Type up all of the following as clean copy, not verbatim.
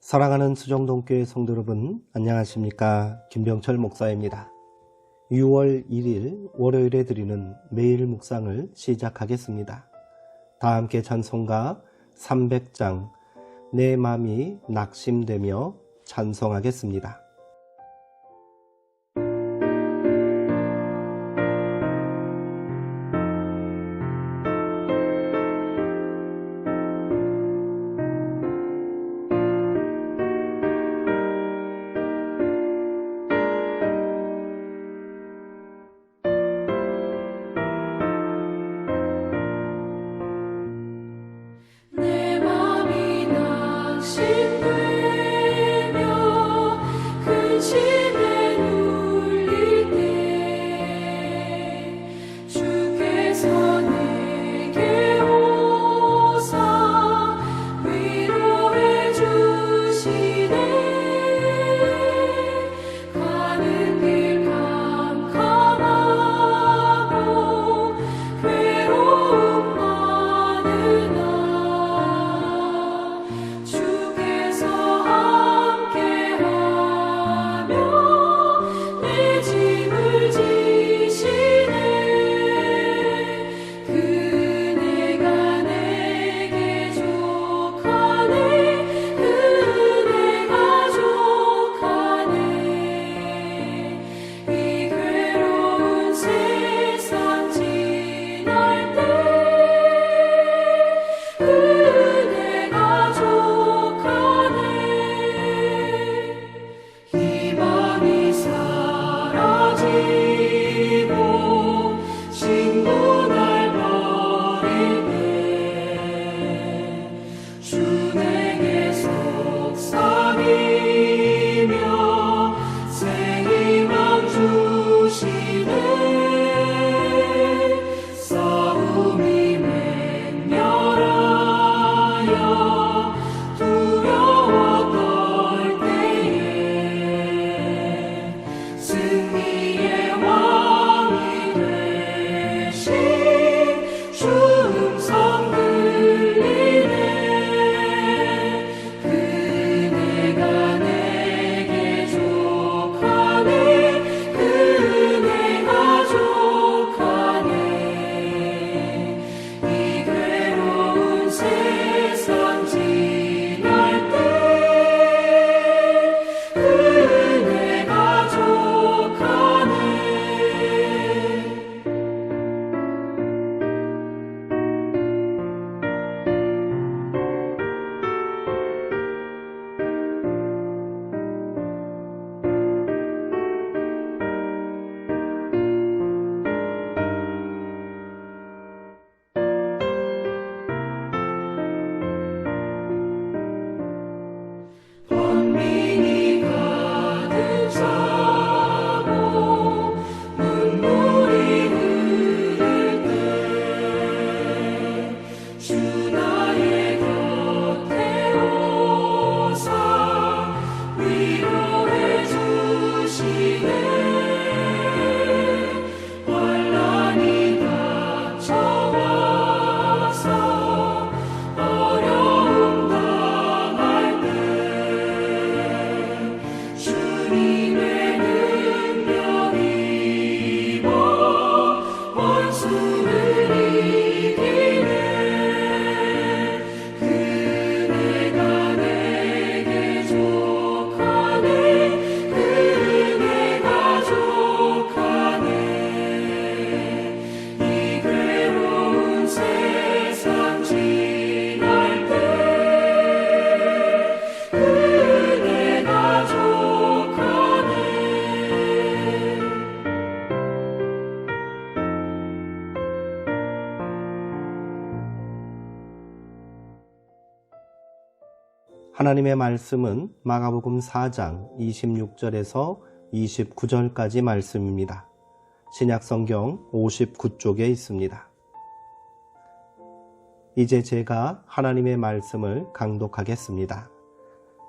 사랑하는 수정동교회 성도 여러분, 안녕하십니까? 김병철 목사입니다. 6월 1일 월요일에 드리는 매일 묵상을 시작하겠습니다. 다 함께 찬송가 300장 내 맘이 낙심되며 찬송하겠습니다. 하나님의 말씀은 마가복음 4장 26절에서 29절까지 말씀입니다. 신약성경 59쪽에 있습니다. 이제 제가 하나님의 말씀을 강독하겠습니다.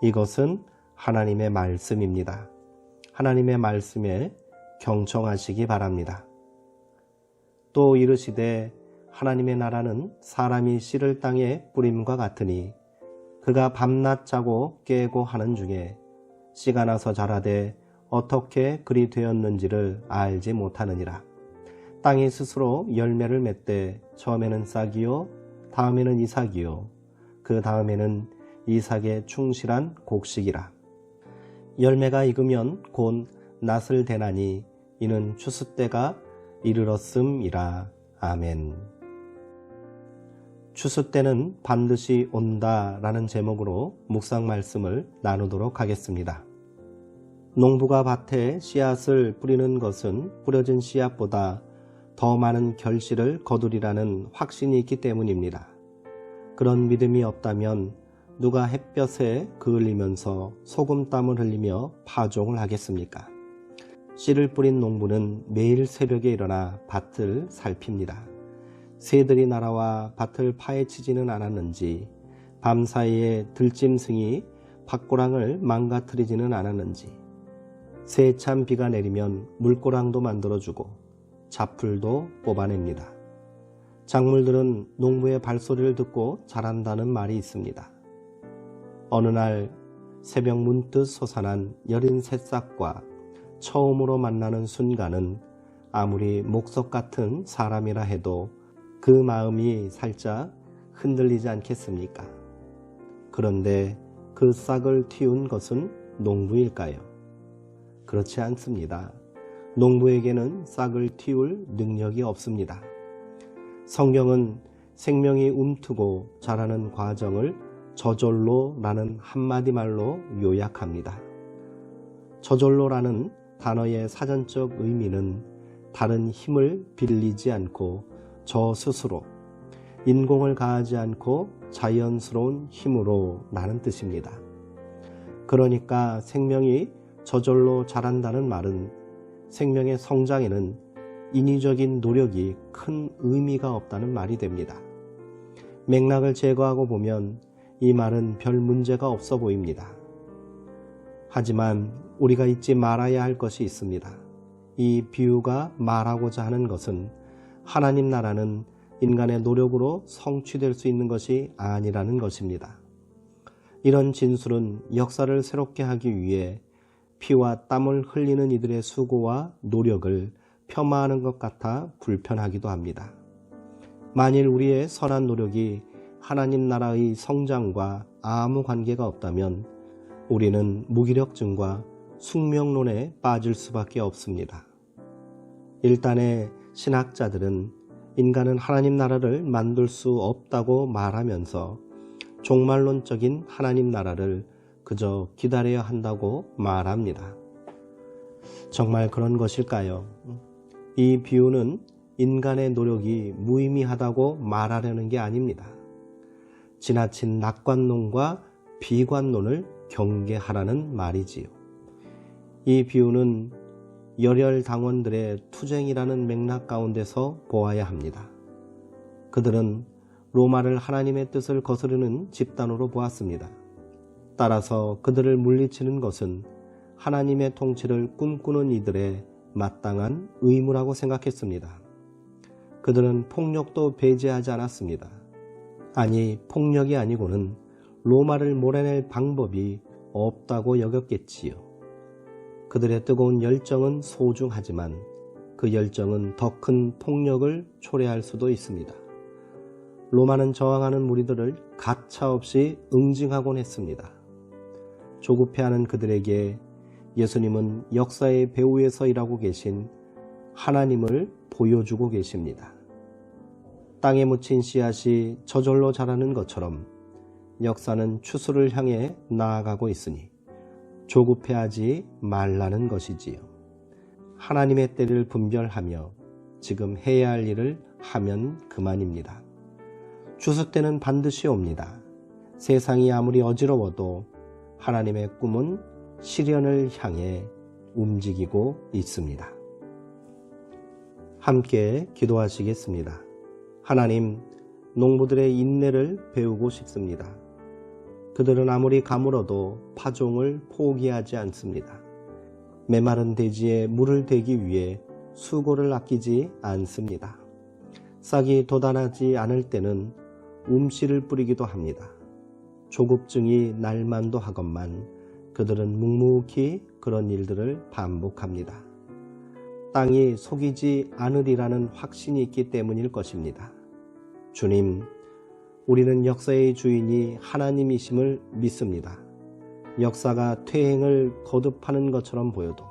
이것은 하나님의 말씀입니다. 하나님의 말씀에 경청하시기 바랍니다. 또 이르시되 하나님의 나라는 사람이 씨를 땅에 뿌림과 같으니 그가 밤낮 자고 깨고 하는 중에 씨가 나서 자라되 어떻게 그리 되었는지를 알지 못하느니라. 땅이 스스로 열매를 맺되 처음에는 싹이요 다음에는 이삭이요 그 다음에는 이삭의 충실한 곡식이라. 열매가 익으면 곧 낫을 대나니 이는 추수 때가 이르렀음이라. 아멘. 추수 때는 반드시 온다 라는 제목으로 묵상 말씀을 나누도록 하겠습니다. 농부가 밭에 씨앗을 뿌리는 것은 뿌려진 씨앗보다 더 많은 결실을 거두리라는 확신이 있기 때문입니다. 그런 믿음이 없다면 누가 햇볕에 그을리면서 소금땀을 흘리며 파종을 하겠습니까? 씨를 뿌린 농부는 매일 새벽에 일어나 밭을 살핍니다. 새들이 날아와 밭을 파헤치지는 않았는지, 밤사이에 들짐승이 밭고랑을 망가뜨리지는 않았는지, 세찬 비가 내리면 물고랑도 만들어주고 잡풀도 뽑아냅니다. 작물들은 농부의 발소리를 듣고 자란다는 말이 있습니다. 어느 날 새벽 문득 솟아난 여린 새싹과 처음으로 만나는 순간은 아무리 목석 같은 사람이라 해도 그 마음이 살짝 흔들리지 않겠습니까? 그런데 그 싹을 틔운 것은 농부일까요? 그렇지 않습니다. 농부에게는 싹을 틔울 능력이 없습니다. 성경은 생명이 움트고 자라는 과정을 저절로라는 한마디 말로 요약합니다. 저절로라는 단어의 사전적 의미는 다른 힘을 빌리지 않고 저 스스로, 인공을 가하지 않고 자연스러운 힘으로 라는 뜻입니다. 그러니까 생명이 저절로 자란다는 말은 생명의 성장에는 인위적인 노력이 큰 의미가 없다는 말이 됩니다. 맥락을 제거하고 보면 이 말은 별 문제가 없어 보입니다. 하지만 우리가 잊지 말아야 할 것이 있습니다. 이 비유가 말하고자 하는 것은 하나님 나라는 인간의 노력으로 성취될 수 있는 것이 아니라는 것입니다. 이런 진술은 역사를 새롭게 하기 위해 피와 땀을 흘리는 이들의 수고와 노력을 폄하하는 것 같아 불편하기도 합니다. 만일 우리의 선한 노력이 하나님 나라의 성장과 아무 관계가 없다면 우리는 무기력증과 숙명론에 빠질 수밖에 없습니다. 일단의 신학자들은 인간은 하나님 나라를 만들 수 없다고 말하면서 종말론적인 하나님 나라를 그저 기다려야 한다고 말합니다. 정말 그런 것일까요? 이 비유는 인간의 노력이 무의미하다고 말하려는 게 아닙니다. 지나친 낙관론과 비관론을 경계하라는 말이지요. 이 비유는 열혈 당원들의 투쟁이라는 맥락 가운데서 보아야 합니다. 그들은 로마를 하나님의 뜻을 거스르는 집단으로 보았습니다. 따라서 그들을 물리치는 것은 하나님의 통치를 꿈꾸는 이들의 마땅한 의무라고 생각했습니다. 그들은 폭력도 배제하지 않았습니다. 아니, 폭력이 아니고는 로마를 몰아낼 방법이 없다고 여겼겠지요. 그들의 뜨거운 열정은 소중하지만 그 열정은 더 큰 폭력을 초래할 수도 있습니다. 로마는 저항하는 무리들을 가차없이 응징하곤 했습니다. 조급해하는 그들에게 예수님은 역사의 배후에서 일하고 계신 하나님을 보여주고 계십니다. 땅에 묻힌 씨앗이 저절로 자라는 것처럼 역사는 추수를 향해 나아가고 있으니 조급해하지 말라는 것이지요. 하나님의 때를 분별하며 지금 해야 할 일을 하면 그만입니다. 추수 때는 반드시 옵니다. 세상이 아무리 어지러워도 하나님의 꿈은 실현을 향해 움직이고 있습니다. 함께 기도하시겠습니다. 하나님, 농부들의 인내를 배우고 싶습니다. 그들은 아무리 가물어도 파종을 포기하지 않습니다. 메마른 대지에 물을 대기 위해 수고를 아끼지 않습니다. 싹이 돋아나지 않을 때는 움씨를 뿌리기도 합니다. 조급증이 날만도 하건만 그들은 묵묵히 그런 일들을 반복합니다. 땅이 속이지 않으리라는 확신이 있기 때문일 것입니다. 주님, 우리는 역사의 주인이 하나님이심을 믿습니다. 역사가 퇴행을 거듭하는 것처럼 보여도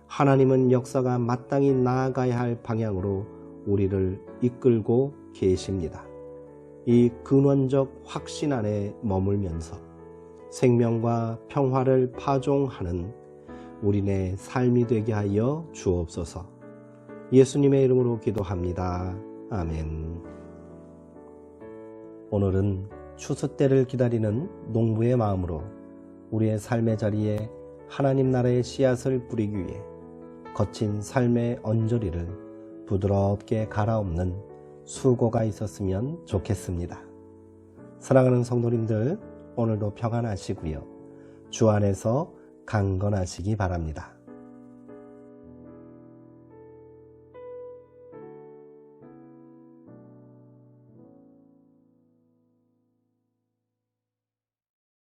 하나님은 역사가 마땅히 나아가야 할 방향으로 우리를 이끌고 계십니다. 이 근원적 확신 안에 머물면서 생명과 평화를 파종하는 우리네 삶이 되게 하여 주옵소서. 예수님의 이름으로 기도합니다. 아멘. 오늘은 추수 때를 기다리는 농부의 마음으로 우리의 삶의 자리에 하나님 나라의 씨앗을 뿌리기 위해 거친 삶의 언저리를 부드럽게 갈아엎는 수고가 있었으면 좋겠습니다. 사랑하는 성도님들, 오늘도 평안하시고요. 주 안에서 강건하시기 바랍니다.